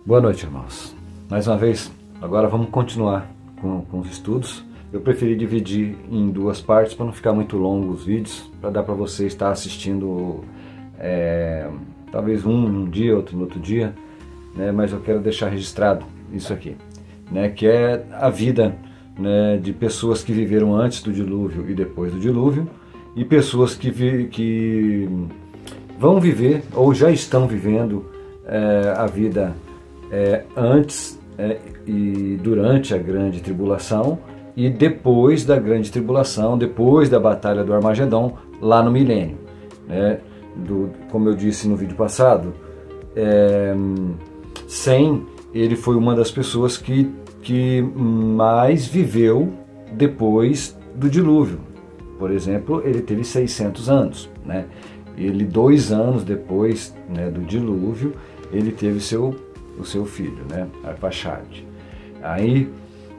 Boa noite, irmãos. Mais uma vez, agora vamos continuar com os estudos. Eu preferi dividir em duas partes para não ficar muito longo os vídeos, para dar para você estar assistindo talvez um num dia, outro no outro dia, né? Mas eu quero deixar registrado isso aqui, né? Que é a vida, né, de pessoas que viveram antes do dilúvio e depois do dilúvio, e pessoas que vão viver ou já estão vivendo a vida antes e durante a grande tribulação e depois da grande tribulação, depois da batalha do Armagedon, lá no milênio, né? Como eu disse no vídeo passado, Sem, ele foi uma das pessoas que mais viveu depois do dilúvio. Por exemplo, ele teve 600 anos, né? Ele, 2 anos depois, né, do dilúvio, ele teve o seu filho, né, Arpachshad. Aí,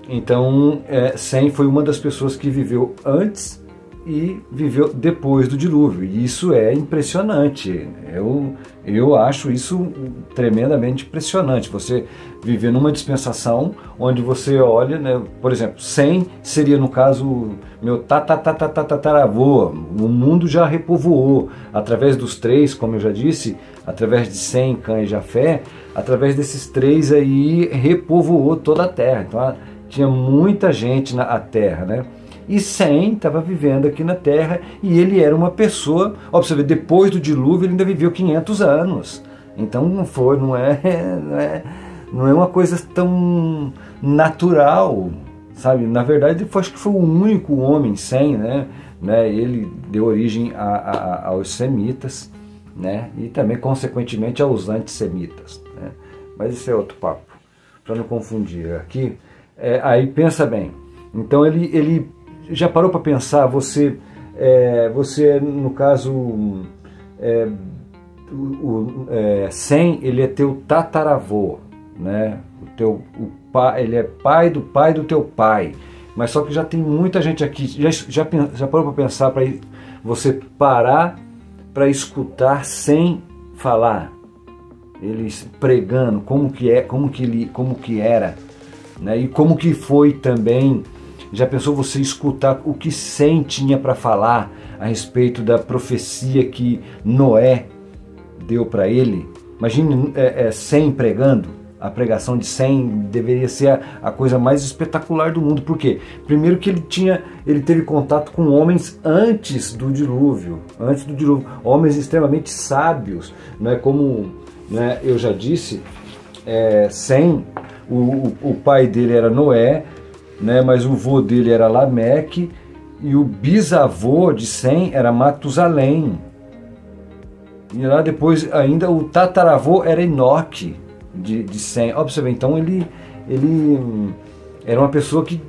então, Sem foi uma das pessoas que viveu antes e viveu depois do dilúvio. E isso é impressionante. Eu acho isso tremendamente impressionante. Você viver numa dispensação onde você olha, né, por exemplo, Sem seria, no caso, meu tataravô. O mundo já repovoou através dos 3, como eu já disse, através de Sem, Cã e Jafé. Através desses 3 aí repovoou toda a terra. Então tinha muita gente na terra, né? E Sem estava vivendo aqui na Terra e ele era uma pessoa, ó, você ver, depois do dilúvio ele ainda viveu 500 anos. Então não é uma coisa tão natural, sabe? Na verdade, acho que foi o único homem, Sem, né? Ele deu origem aos semitas, né? E também, consequentemente, aos antissemitas, né? Mas isso é outro papo, para não confundir aqui. Aí pensa bem, então ele já parou para pensar, você no caso, Sem, ele é teu tataravô, né? Ele é pai do teu pai, mas só que já tem muita gente aqui, já parou para pensar, para você parar para escutar Sem falar, ele pregando como que era, né? E como que foi também. Já pensou você escutar o que Sem tinha para falar a respeito da profecia que Noé deu para ele? Imagine Sem pregando. A pregação de Sem deveria ser a coisa mais espetacular do mundo. Por quê? Primeiro que ele teve contato com homens antes do dilúvio, homens extremamente sábios, né? Como, né, eu já disse, Sem, o pai dele era Noé, né, mas o avô dele era Lameque e o bisavô de Sem era Matusalém. E lá depois ainda o tataravô era Enoque de Sem. Ó, pra você ver, então ele era uma pessoa que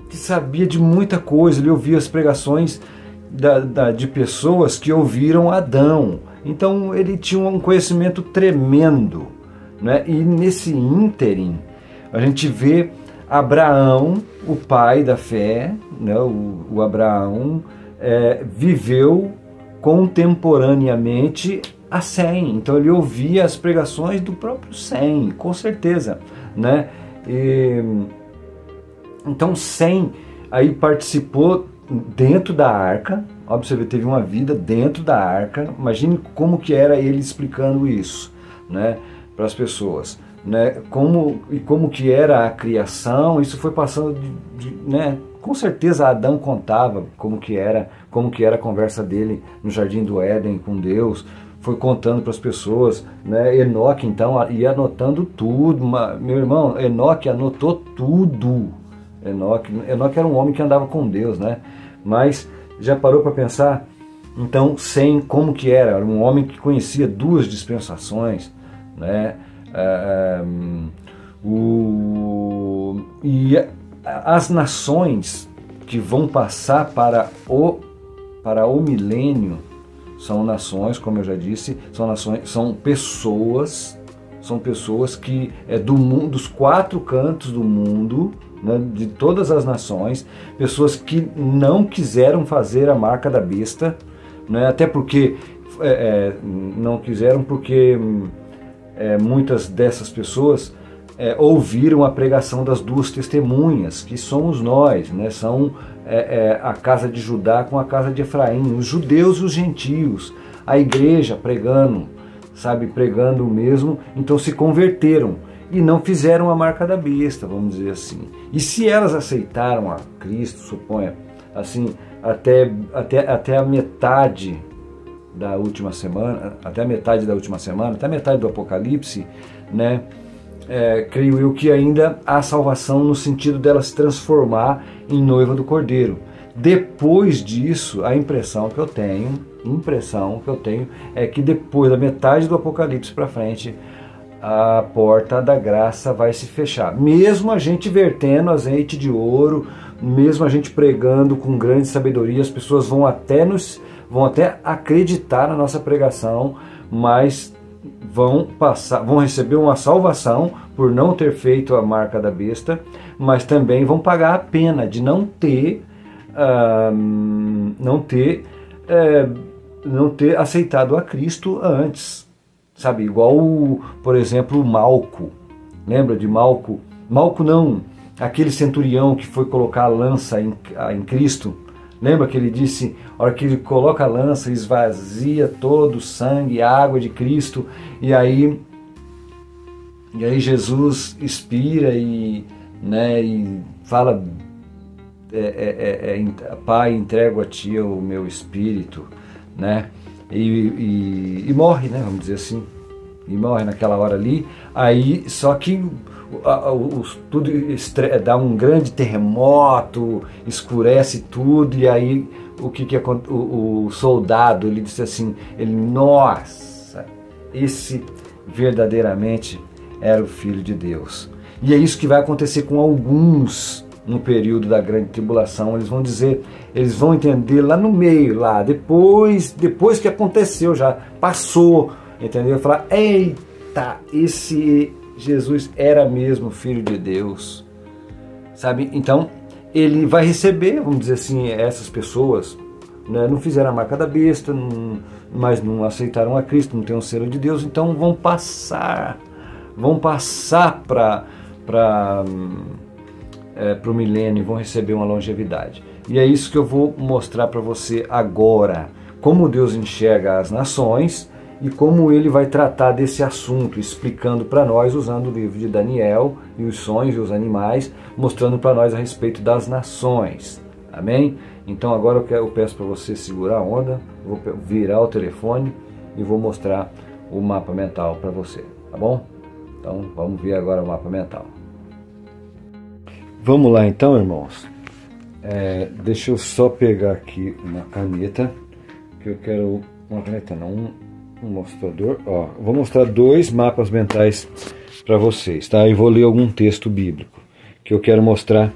sabia de muita coisa, ele ouvia as pregações de pessoas que ouviram Adão. Então ele tinha um conhecimento tremendo, né? E nesse ínterim a gente vê Abraão, o pai da fé, né? O Abraão viveu contemporaneamente a Sem, então ele ouvia as pregações do próprio Sem, com certeza, né? Então Sem aí participou dentro da arca, ó, você vê, teve uma vida dentro da arca. Imagine como que era ele explicando isso, né, para as pessoas. Né, como que era a criação. Isso foi passando né, com certeza Adão contava como que era a conversa dele no Jardim do Éden com Deus, foi contando para as pessoas, né? Enoque então ia anotando tudo, meu irmão, Enoque anotou tudo. Enoque era um homem que andava com Deus, né? Mas já parou para pensar, então, Sem como que era um homem que conhecia 2 dispensações, né? E as nações que vão passar para o milênio são nações, como eu já disse, são pessoas que dos 4 cantos do mundo, né, de todas as nações, pessoas que não quiseram fazer a marca da besta, né, até porque não quiseram porque muitas dessas pessoas ouviram a pregação das duas testemunhas, que somos nós, né? São a casa de Judá com a casa de Efraim, os judeus e os gentios, a igreja pregando, sabe, pregando o mesmo, então se converteram e não fizeram a marca da besta, vamos dizer assim. E se elas aceitaram a Cristo, suponha, assim, até a metade da última semana, até a metade da metade do Apocalipse, né? Creio eu que ainda há salvação no sentido dela se transformar em noiva do Cordeiro. Depois disso, a impressão que eu tenho é que depois da metade do Apocalipse para frente, a porta da graça vai se fechar. Mesmo a gente vertendo azeite de ouro, mesmo a gente pregando com grande sabedoria, as pessoas vão até acreditar na nossa pregação, mas vão receber uma salvação por não ter feito a marca da besta, mas também vão pagar a pena de não ter aceitado a Cristo antes, sabe? Igual, por exemplo, Malco. Lembra de Malco? Malco não, aquele centurião que foi colocar a lança em Cristo. Lembra que ele disse, a hora que ele coloca a lança, esvazia todo o sangue, a água de Cristo, e aí Jesus expira e fala, Pai, entrego a Ti o meu espírito, né? E morre, né? Vamos dizer assim, e morre naquela hora ali. Aí, só que tudo dá um grande terremoto, escurece tudo, e aí o soldado, ele disse assim, nossa, esse verdadeiramente era o Filho de Deus. E é isso que vai acontecer com alguns no período da grande tribulação. Eles vão dizer, eles vão entender lá no meio, lá depois que aconteceu, já passou, entendeu? Falar, eita, esse Jesus era mesmo Filho de Deus, sabe? Então ele vai receber, vamos dizer assim, essas pessoas, né, não fizeram a marca da besta, mas não aceitaram a Cristo, não tem um selo de Deus, então vão passar para o milênio e vão receber uma longevidade. E é isso que eu vou mostrar para você agora, como Deus enxerga as nações e como ele vai tratar desse assunto, explicando para nós, usando o livro de Daniel e os sonhos e os animais, mostrando para nós a respeito das nações. Amém? Então agora eu peço para você segurar a onda, vou virar o telefone e vou mostrar o mapa mental para você, tá bom? Então vamos ver agora o mapa mental. Vamos lá então, irmãos. Deixa eu só pegar aqui uma caneta, que eu quero... Uma caneta não, um mostrador. Ó, vou mostrar 2 mapas mentais para vocês, tá? E vou ler algum texto bíblico que eu quero mostrar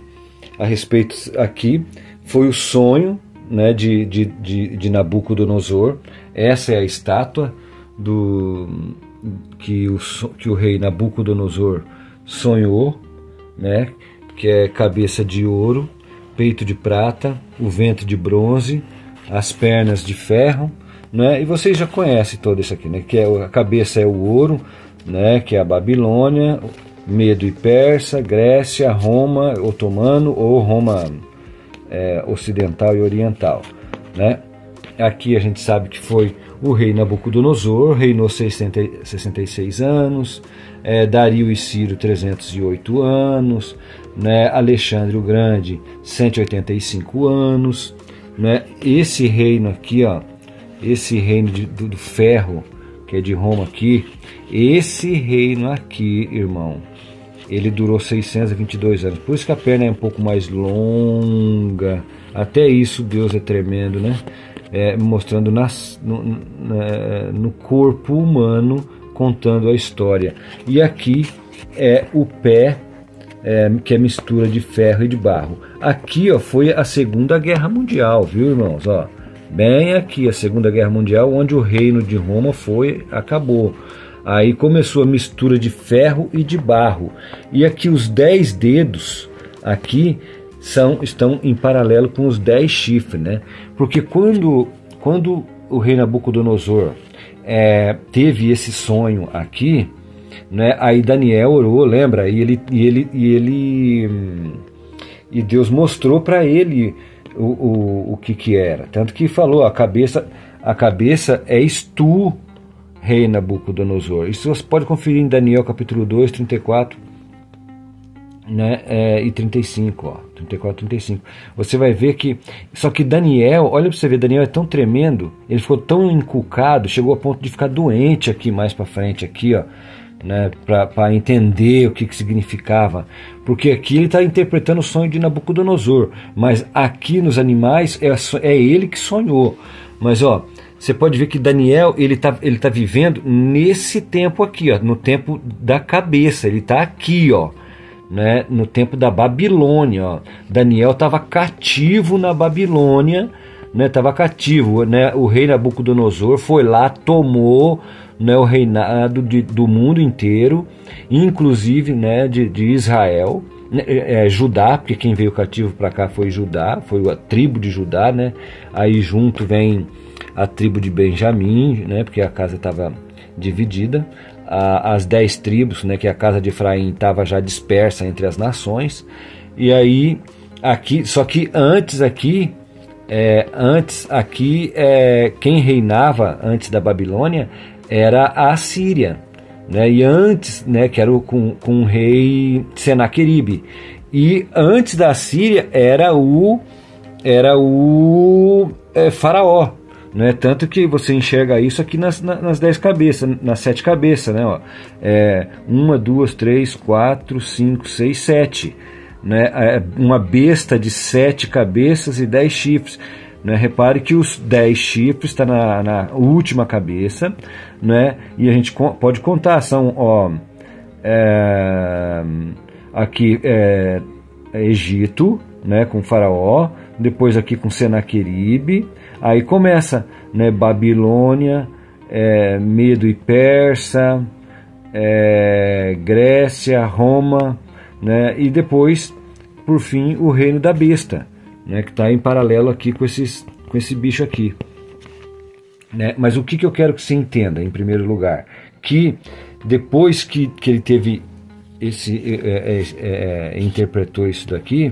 a respeito. Aqui foi o sonho, né, de Nabucodonosor. Essa é a estátua que o rei Nabucodonosor sonhou, né? Que é cabeça de ouro, peito de prata, o ventre de bronze, as pernas de ferro, né? E vocês já conhecem todo isso aqui, né? Que a cabeça é o ouro, né? Que é a Babilônia, Medo e Persa, Grécia, Roma, Otomano ou Roma ocidental e oriental, né? Aqui a gente sabe que foi o rei Nabucodonosor, reinou 66 anos, Dario e Ciro 308 anos, né? Alexandre o Grande 185 anos, né? Esse reino aqui, ó, esse reino do ferro, que é de Roma aqui, esse reino aqui, irmão, ele durou 622 anos, por isso que a perna é um pouco mais longa, até isso Deus é tremendo, né? Mostrando no corpo humano, contando a história. E aqui é o pé, que é mistura de ferro e de barro. Aqui, ó, foi a Segunda Guerra Mundial, viu, irmãos? Ó, bem aqui, a Segunda Guerra Mundial, onde o reino de Roma acabou. Aí começou a mistura de ferro e de barro. E aqui os 10 dedos, aqui, estão em paralelo com os 10 chifres, né? Porque quando o rei Nabucodonosor teve esse sonho aqui, né? Aí Daniel orou, lembra? E Deus mostrou para ele o que era. Tanto que falou, a cabeça és tu, rei Nabucodonosor. Isso você pode conferir em Daniel capítulo 2, 34, né? E 35, ó, 34, 35. Você vai ver que, só que Daniel, olha para você ver, Daniel é tão tremendo, ele ficou tão inculcado, chegou a ponto de ficar doente aqui mais para frente, aqui, ó, né, para entender o que significava, porque aqui ele está interpretando o sonho de Nabucodonosor, mas aqui nos animais é ele que sonhou. Mas ó, você pode ver que Daniel ele tá vivendo nesse tempo aqui, ó, no tempo da cabeça, ele está aqui, ó, né, no tempo da Babilônia, ó. Daniel estava cativo na Babilônia, né, estava cativo, né, o rei Nabucodonosor foi lá, tomou, né, o reinado do mundo inteiro, inclusive, né, de Israel, Judá, porque quem veio cativo para cá foi Judá, foi a tribo de Judá, né, aí junto vem a tribo de Benjamim, né, porque a casa estava dividida, as 10 tribos, né, que a casa de Efraim estava já dispersa entre as nações, e aí aqui, só que antes aqui, quem reinava antes da Babilônia era a Síria, né? E antes, né, que era com o rei Senaqueribe, e antes da Síria era o Faraó, né? Tanto que você enxerga isso aqui nas 10 cabeças, nas 7 cabeças, né? Ó, 1, 2, 3, 4, 5, 6, 7, né? Uma besta de 7 cabeças e 10 chifres. Né? Repare que os 10 chifres está na última cabeça, né? E a gente pode contar, são, ó, aqui Egito, né, com Faraó, depois aqui com Senaqueribe, aí começa, né, Babilônia, Medo e Persa, Grécia, Roma, né? E depois, por fim, o reino da besta, né, que está em paralelo aqui com esse bicho aqui, né? Mas o que eu quero que você entenda, em primeiro lugar, que depois que ele teve interpretou isso daqui,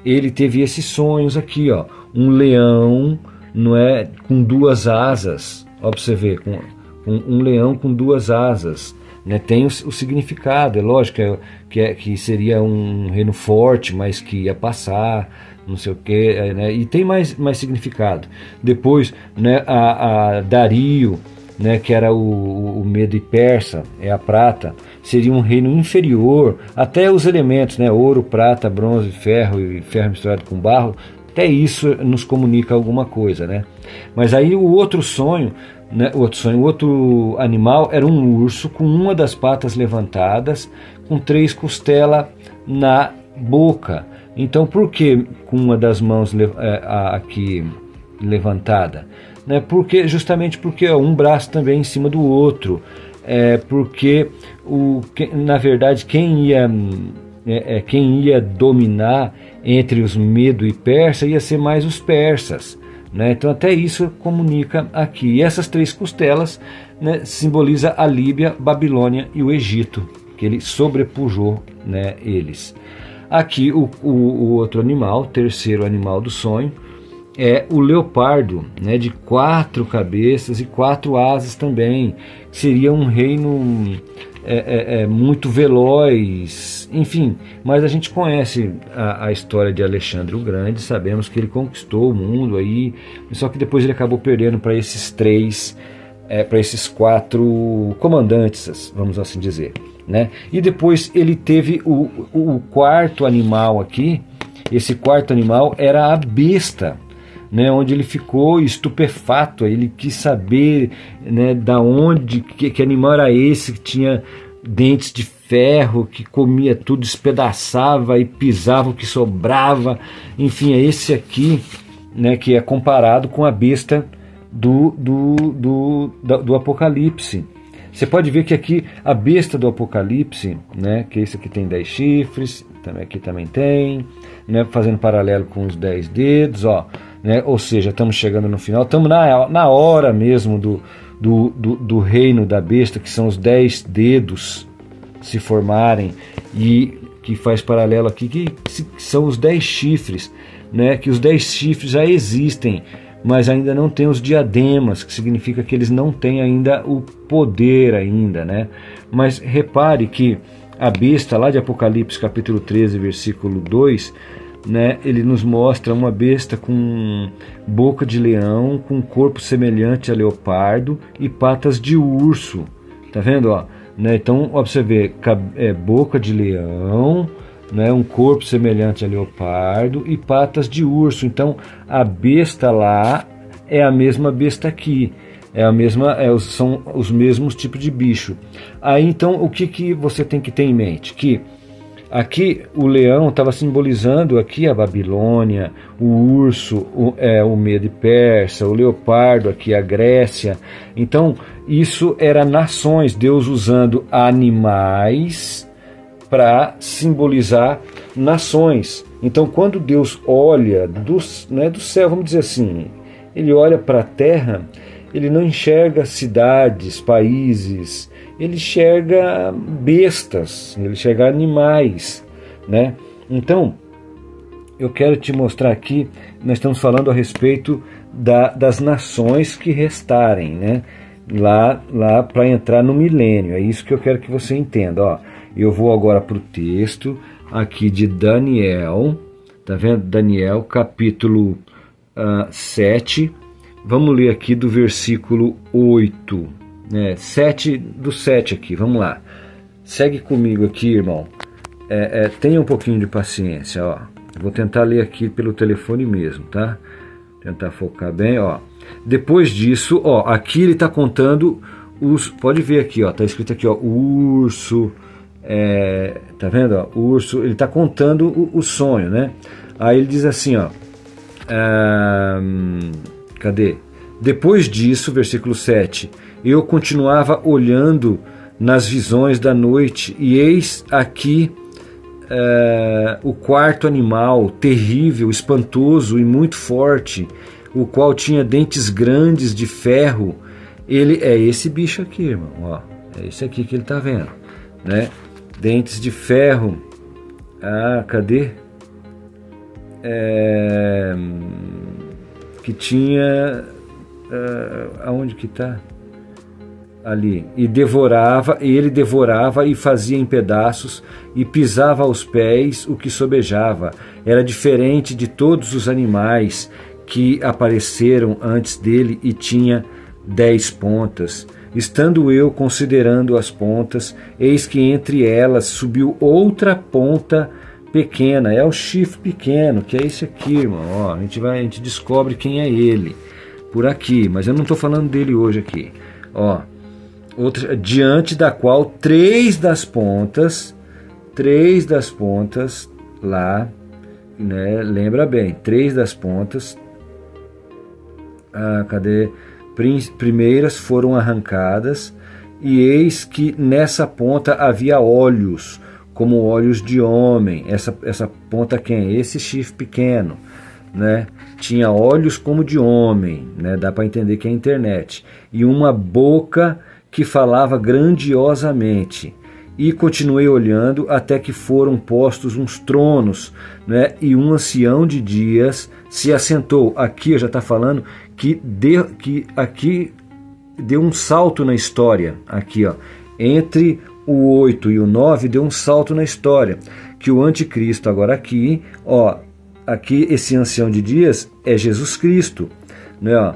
ele teve esses sonhos aqui, ó, um leão, não é, com 2 asas, ó, pra você ver, com um leão com 2 asas, né? Tem o significado, é lógico que seria um reino forte, mas que ia passar, não sei o que, né? E tem mais significado. Depois, né, a Dario, né, que era o Medo e Persa, a prata, seria um reino inferior, até os elementos, né, ouro, prata, bronze, ferro e ferro misturado com barro, até isso nos comunica alguma coisa, né? Mas aí o outro sonho, né, o outro animal era um urso com uma das patas levantadas, com 3 costelas na boca. Então, por que com uma das mãos aqui levantada? Né? Justamente porque um braço também em cima do outro. Porque, na verdade, quem ia dominar entre os Medo e Persa ia ser mais os persas. Né? Então, até isso comunica aqui. E essas 3 costelas, né, simboliza a Líbia, Babilônia e o Egito, que ele sobrepujou, né, eles. Aqui o outro animal, terceiro animal do sonho, é o leopardo, né, de 4 cabeças e 4 asas também. Seria um reino muito veloz, enfim. Mas a gente conhece a história de Alexandre o Grande, sabemos que ele conquistou o mundo aí, só que depois ele acabou perdendo para esses 4 comandantes, vamos assim dizer. Né? E depois ele teve o quarto animal aqui. Esse quarto animal era a besta, né? Onde ele ficou estupefato. Ele quis saber, né, da onde, que animal era esse que tinha dentes de ferro, que comia tudo, despedaçava e pisava o que sobrava. Enfim, é esse aqui, né, que é comparado com a besta do Apocalipse. Você pode ver que aqui a besta do Apocalipse, né, que esse aqui tem 10 chifres, aqui também tem, né, fazendo paralelo com os 10 dedos, ó, né, ou seja, estamos chegando no final, estamos na hora mesmo do reino da besta, que são os 10 dedos, se formarem, e que faz paralelo aqui, que são os 10 chifres, né? Que os 10 chifres já existem, mas ainda não tem os diademas, que significa que eles não têm ainda o poder ainda, né? Mas repare que a besta lá de Apocalipse capítulo 13, versículo 2, né, ele nos mostra uma besta com boca de leão, com corpo semelhante a leopardo e patas de urso. Tá vendo? Ó? Né, então, ó, você vê, boca de leão, né, um corpo semelhante a leopardo e patas de urso. Então, a besta lá é a mesma besta aqui. São os mesmos tipos de bicho. Aí então o que você tem que ter em mente? Que aqui o leão estava simbolizando aqui a Babilônia, o urso, o Medo Persa, o leopardo aqui a Grécia. Então isso era nações, Deus usando animais para simbolizar nações. Então quando Deus olha do céu, vamos dizer assim, ele olha para a terra, ele não enxerga cidades, países, ele enxerga bestas, ele enxerga animais, né? Então, eu quero te mostrar aqui, nós estamos falando a respeito das nações que restarem, né? Lá para entrar no milênio, é isso que eu quero que você entenda, ó. Eu vou agora para o texto aqui de Daniel, tá vendo? Daniel, capítulo 7, vamos ler aqui do versículo 8, né? 7 do 7 aqui, vamos lá. Segue comigo aqui, irmão. Tenha um pouquinho de paciência, ó. Eu vou tentar ler aqui pelo telefone mesmo, tá? Tentar focar bem, ó. Depois disso, ó, aqui ele está contando pode ver aqui, ó, tá escrito aqui, ó, urso, tá vendo, ó, urso, ele está contando o sonho, né? Aí ele diz assim, ó, cadê? Depois disso, versículo 7, eu continuava olhando nas visões da noite, e eis aqui o quarto animal, terrível, espantoso e muito forte, o qual tinha dentes grandes de ferro. Ele é esse bicho aqui, irmão, ó, é esse aqui que ele está vendo, né? Dentes de ferro. Cadê? Que tinha, aonde que está? Ali. E ele devorava e fazia em pedaços e pisava aos pés o que sobejava. Era diferente de todos os animais que apareceram antes dele e tinha 10 pontas. Estando eu considerando as pontas, eis que entre elas subiu outra ponta pequena. É o chifre pequeno, que é esse aqui, irmão. Ó, a gente descobre quem é ele por aqui, mas eu não estou falando dele hoje aqui. Ó, diante da qual três das pontas lá, né? Lembra bem, 3 das pontas. Cadê? Primeiras foram arrancadas, e eis que nessa ponta havia olhos, como olhos de homem. Essa ponta quem é? Esse chifre pequeno, né? Tinha olhos como de homem, né? Dá para entender que é a internet. E uma boca que falava grandiosamente. E continuei olhando até que foram postos uns tronos, né? E um ancião de dias se assentou. Aqui já está falando que aqui deu um salto na história. Aqui, ó, entre o 8 e o 9 deu um salto na história. Que o anticristo agora aqui, ó, aqui esse ancião de dias é Jesus Cristo, né?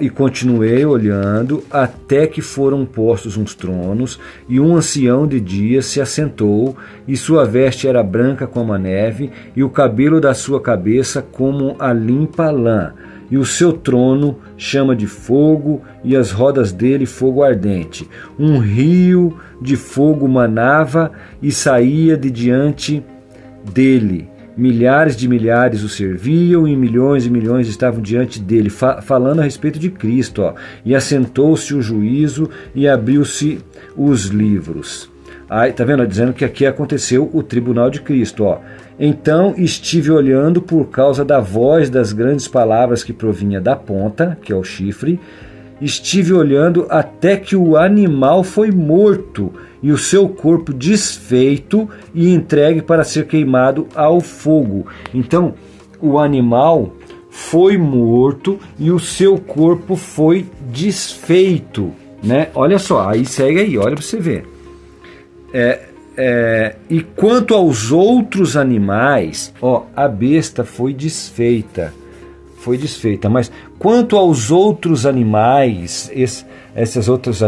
E continuei olhando até que foram postos uns tronos, e um ancião de dias se assentou, e sua veste era branca como a neve, e o cabelo da sua cabeça como a limpa lã. E o seu trono chama de fogo, e as rodas dele fogo ardente. Um rio de fogo manava e saía de diante dele. Milhares de milhares o serviam, e milhões estavam diante dele, falando a respeito de Cristo. Ó. E assentou-se o juízo, e abriu-se os livros. Aí, tá vendo? Dizendo que aqui aconteceu o tribunal de Cristo. Ó. Então estive olhando por causa da voz das grandes palavras que provinha da ponta, que é o chifre. Estive olhando até que o animal foi morto, e o seu corpo desfeito e entregue para ser queimado ao fogo. Então, o animal foi morto e o seu corpo foi desfeito, né? Olha só, aí segue aí, olha para você ver. E quanto aos outros animais, ó, a besta foi desfeita, mas quanto aos outros animais, essas outras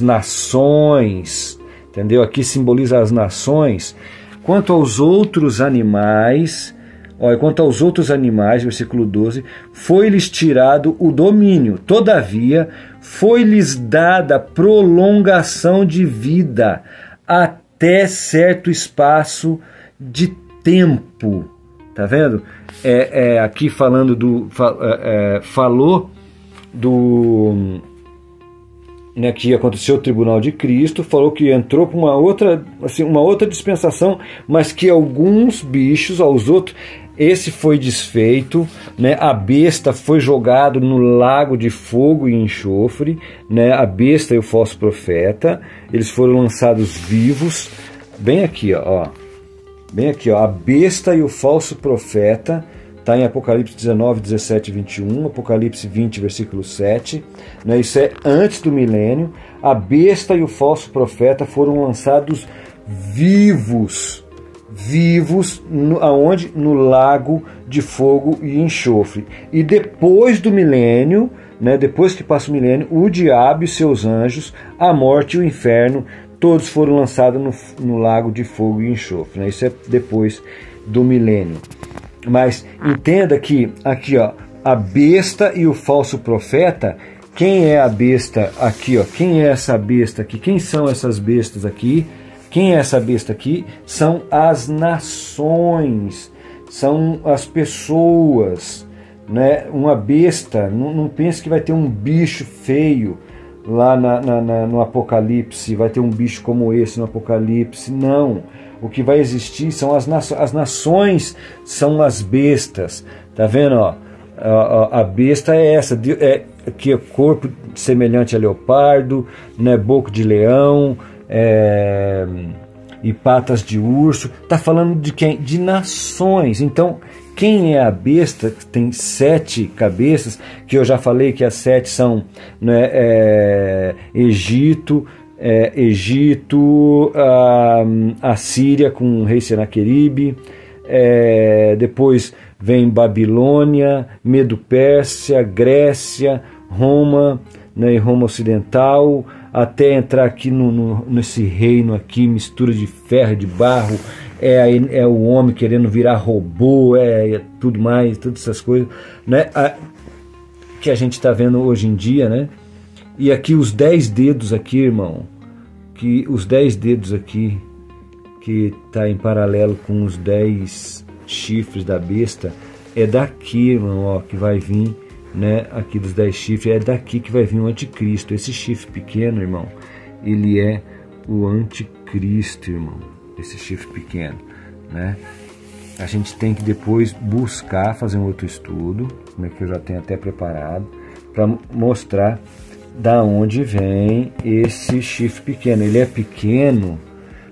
nações, entendeu? Aqui simboliza as nações. Quanto aos outros animais, versículo 12, foi-lhes tirado o domínio, todavia foi-lhes dada prolongação de vida até certo espaço de tempo. Tá vendo? Aqui falando falou do que aconteceu o tribunal de Cristo, falou que entrou para uma outra dispensação, mas que alguns bichos, aos outros, esse foi desfeito, né? A besta foi jogado no lago de fogo e enxofre, né? A besta e o falso profeta, eles foram lançados vivos, bem aqui, ó. Bem aqui, ó, a besta e o falso profeta, está em Apocalipse 19, 17 e 21, Apocalipse 20, versículo 7, né? Isso é antes do milênio. A besta e o falso profeta foram lançados vivos, aonde? No lago de fogo e enxofre. E depois do milênio, né, depois que passa o milênio, o diabo e seus anjos, a morte e o inferno, todos foram lançados no lago de fogo e enxofre, né? Isso é depois do milênio. Mas entenda que aqui, ó, a besta e o falso profeta, quem é a besta aqui, ó? Quem é essa besta aqui? Quem são essas bestas aqui? Quem é essa besta aqui? São as nações, são as pessoas, né? Uma besta, não pense que vai ter um bicho feio lá no Apocalipse, vai ter um bicho como esse no Apocalipse, não. O que vai existir são as nações, são as bestas, tá vendo? Ó? A besta é essa, que é corpo semelhante a leopardo, né? Boca de leão, e patas de urso. Tá falando de quem? De nações. Então, quem é a besta? Tem 7 cabeças, que eu já falei que as 7 são, né, Egito, a Síria com o rei Senaqueribe, depois vem Babilônia, Medo-Pérsia, Grécia, Roma, né, Roma Ocidental, até entrar aqui nesse reino aqui, mistura de ferro e de barro, é o homem querendo virar robô, tudo mais, todas essas coisas, né, que a gente está vendo hoje em dia, né? E aqui os 10 dedos aqui, irmão, que os 10 dedos aqui, que está em paralelo com os 10 chifres da besta, é daqui, irmão, ó, que vai vir, né, aqui dos 10 chifres, é daqui que vai vir o anticristo. Esse chifre pequeno, irmão, ele é o anticristo, irmão, esse chifre pequeno, né? A gente tem que depois buscar, fazer um outro estudo, né, que eu já tenho até preparado, para mostrar da onde vem esse chifre pequeno. Ele é pequeno,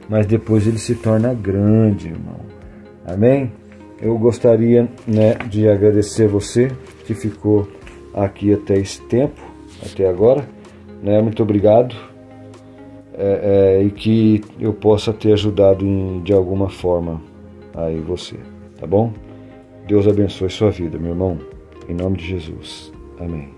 mas depois ele se torna grande, irmão. Amém? Eu gostaria, né, de agradecer você que ficou aqui até esse tempo, até agora, né? Muito obrigado, e que eu possa ter ajudado de alguma forma aí você, tá bom? Deus abençoe sua vida, meu irmão, em nome de Jesus. Amém.